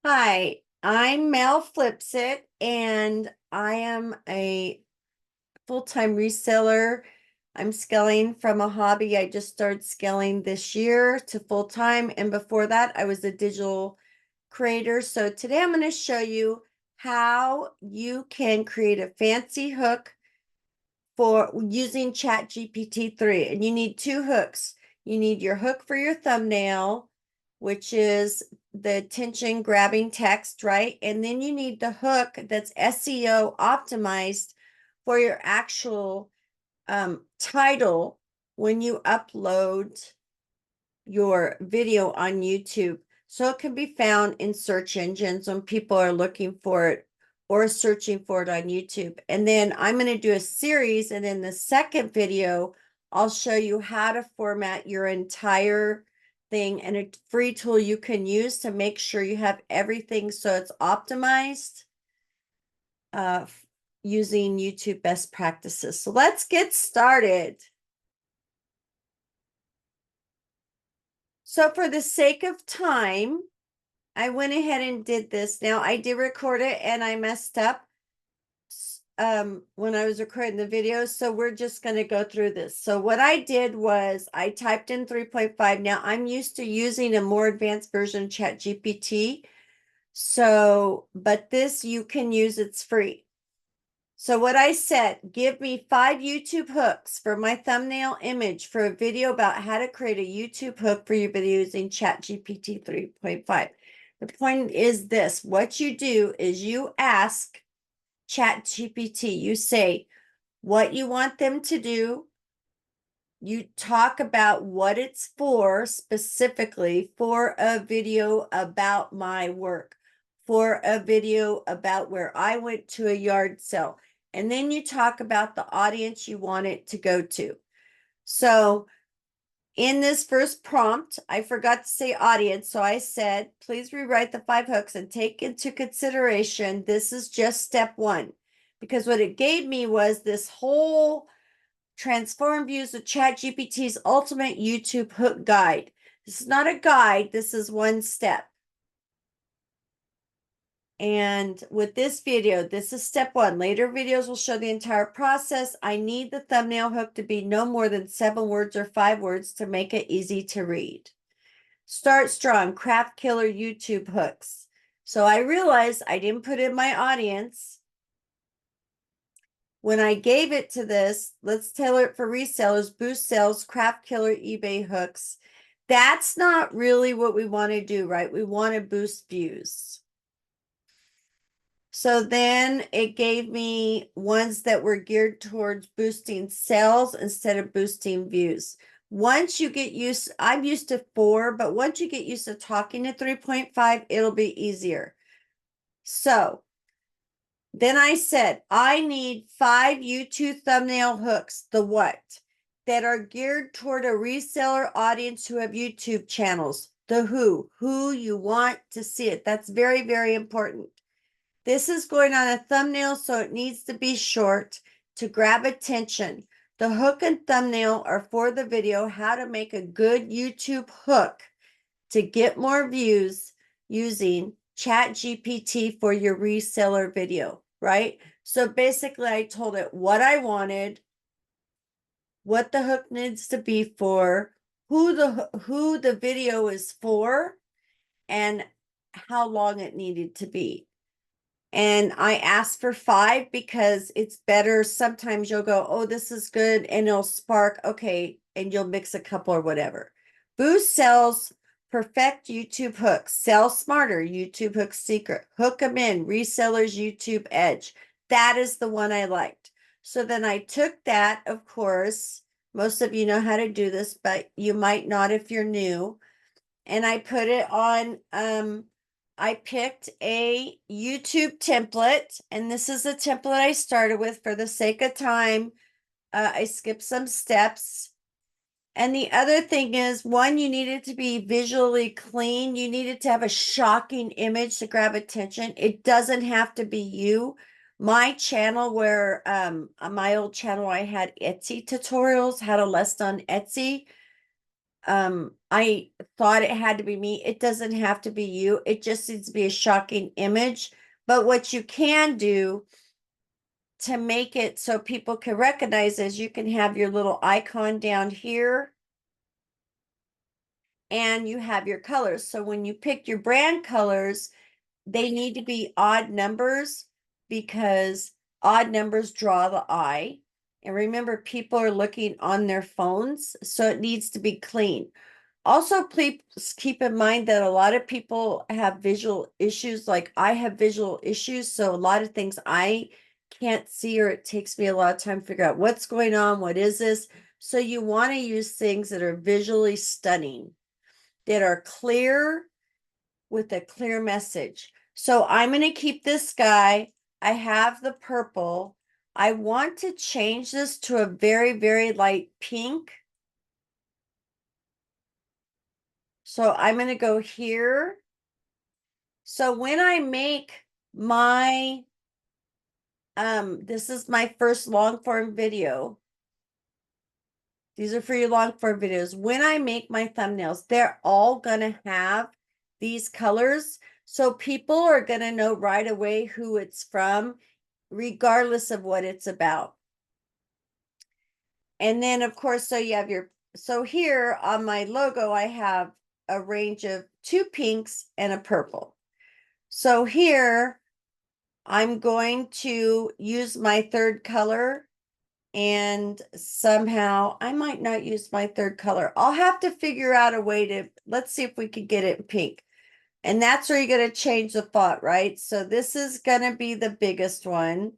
Hi, I'm Mel Flipsit, and I am a full-time reseller. I'm scaling from a hobby. I just started scaling this year to full-time, and before that, I was a digital creator. So today I'm going to show you how you can create a fancy hook for using ChatGPT 3. And you need two hooks. You need your hook for your thumbnail, which is the attention grabbing text, right? And then you need the hook that's SEO optimized for your actual title when you upload your video on YouTube. So it can be found in search engines when people are looking for it or searching for it on YouTube. And then I'm going to do a series. And in the second video, I'll show you how to format your entire thing and a free tool you can use to make sure you have everything so it's optimized using YouTube best practices. So let's get started. So for the sake of time, I went ahead and did this. Now I did record it and I messed up when I was recording the video. So we're just going to go through this. So what I did was I typed in 3.5. Now I'm used to using a more advanced version of ChatGPT. So, but this you can use, it's free. So what I said, give me 5 YouTube hooks for my thumbnail image for a video about how to create a YouTube hook for your video using ChatGPT 3.5. The point is this, what you do is you ask ChatGPT, you say what you want them to do. You talk about what it's for, specifically for a video about my work, for a video about where I went to a yard sale. And then you talk about the audience you want it to go to. So in this first prompt, I forgot to say audience. So I said, please rewrite the 5 hooks and take into consideration, this is just step 1. Because what it gave me was this whole transform views of ChatGPT's ultimate YouTube hook guide. This is not a guide, this is one step. And with this video, this is step 1. Later videos will show the entire process. I need the thumbnail hook to be no more than 7 words or 5 words to make it easy to read. Start strong, craft killer YouTube hooks. So I realized I didn't put in my audience. When I gave it to this, let's tailor it for resellers, boost sales, craft killer eBay hooks. That's not really what we want to do, right? We want to boost views. So then it gave me ones that were geared towards boosting sales instead of boosting views. Once you get used, I'm used to 4, but once you get used to talking to 3.5, it'll be easier. So then I said, I need 5 YouTube thumbnail hooks, the what, that are geared toward a reseller audience who have YouTube channels, the who you want to see it. That's very, very important. This is going on a thumbnail, so it needs to be short to grab attention. The hook and thumbnail are for the video, how to make a good YouTube hook to get more views using ChatGPT for your reseller video, right? So basically I told it what I wanted, what the hook needs to be for, who the video is for, and how long it needed to be. And I asked for 5 because it's better. Sometimes you'll go, oh, this is good, and it'll spark, okay, and you'll mix a couple or whatever. Boost sales, perfect YouTube hooks, sell smarter, YouTube hook secret, hook them in, resellers, YouTube edge. That is the one I liked. So then I took that, of course, most of you know how to do this, but you might not if you're new. And I put it on, I picked a YouTube template, and this is the template I started with for the sake of time. I skipped some steps. And the other thing is, one, you needed to be visually clean. You needed to have a shocking image to grab attention. It doesn't have to be you. My channel where, on my old channel, I had Etsy tutorials, how to list on Etsy. I thought it had to be me. It doesn't have to be you. It just needs to be a shocking image. But what you can do to make it so people can recognize is you can have your little icon down here and you have your colors. So when you pick your brand colors, they need to be odd numbers because odd numbers draw the eye. And remember, people are looking on their phones, so it needs to be clean. Also, please keep in mind that a lot of people have visual issues. Like I have visual issues, so a lot of things I can't see, or it takes me a lot of time to figure out what's going on. What is this? So you want to use things that are visually stunning, that are clear with a clear message. So I'm going to keep this guy. I have the purple. I want to change this to a very, very light pink. So I'm going to go here. So when I make my, this is my first long form video. These are for your long form videos. When I make my thumbnails, they're all going to have these colors. So people are going to know right away who it's from, regardless of what it's about. And then of course, so you have your, so here on my logo, I have a range of 2 pinks and a purple. So here I'm going to use my third color, and somehow I might not use my third color. I'll have to figure out a way to, let's see if we could get it in pink. And that's where you're going to change the font, right? So this is going to be the biggest one.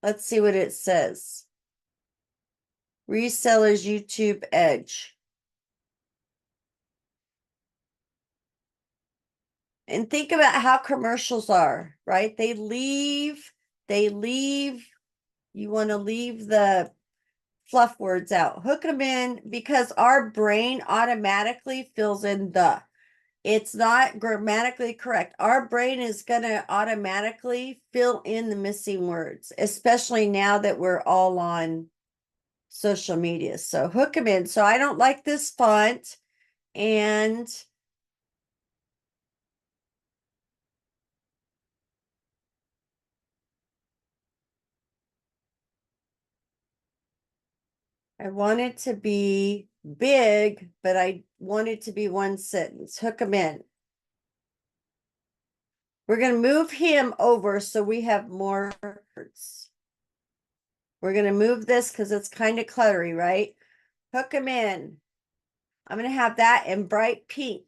Let's see what it says. Resellers YouTube Edge. And think about how commercials are, right? They leave, you want to leave the fluff words out, hook them in, because our brain automatically fills in the. It's not grammatically correct. Our brain is going to automatically fill in the missing words, especially now that we're all on social media. So hook them in. So I don't like this font, and I want it to be big, but I want it to be one sentence. Hook them in. We're going to move him over so we have more words. We're going to move this because it's kind of cluttery, right? Hook him in. I'm going to have that in bright pink.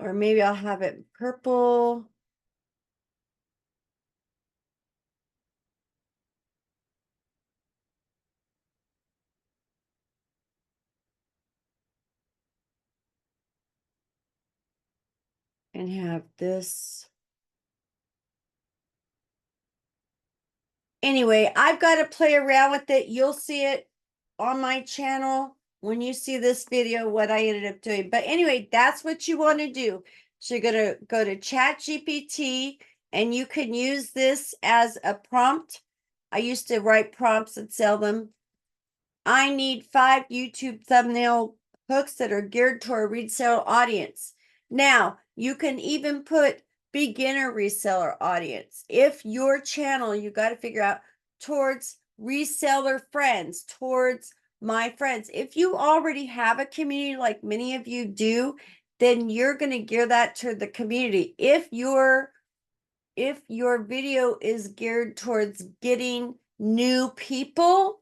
Or maybe I'll have it purple. And have this. Anyway, I've got to play around with it. You'll see it on my channel when you see this video, what I ended up doing. But anyway, that's what you want to do. So you're going to go to ChatGPT, and you can use this as a prompt. I used to write prompts and sell them. I need 5 YouTube thumbnail hooks that are geared toward a reseller audience. Now, you can even put beginner reseller audience. If your channel, you got to figure out towards reseller friends, towards my friends. If you already have a community like many of you do, then you're going to gear that to the community. If your video is geared towards getting new people,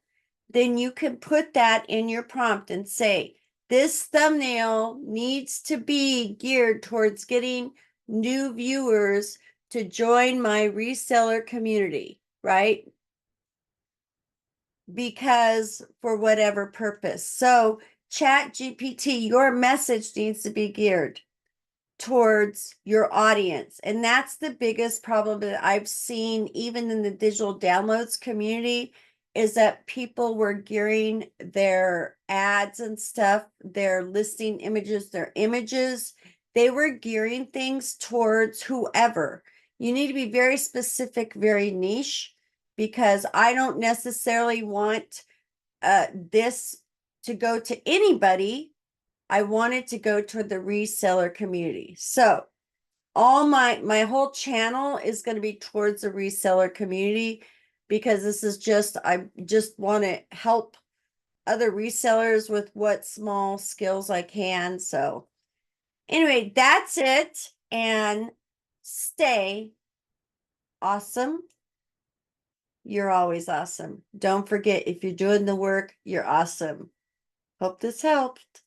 then you can put that in your prompt and say, this thumbnail needs to be geared towards getting new viewers to join my reseller community, right? Because for whatever purpose. So ChatGPT, your message needs to be geared towards your audience. And that's the biggest problem that I've seen even in the digital downloads community, is that people were gearing their ads and stuff, their listing images, their images, they were gearing things towards whoever. You need to be very specific, very niche. because I don't necessarily want this to go to anybody. I want it to go to the reseller community. So all my whole channel is going to be towards the reseller community, because this is just, I just want to help other resellers with what small skills I can. So anyway, that's it. And stay awesome. You're always awesome. Don't forget, if you're doing the work, you're awesome. Hope this helped.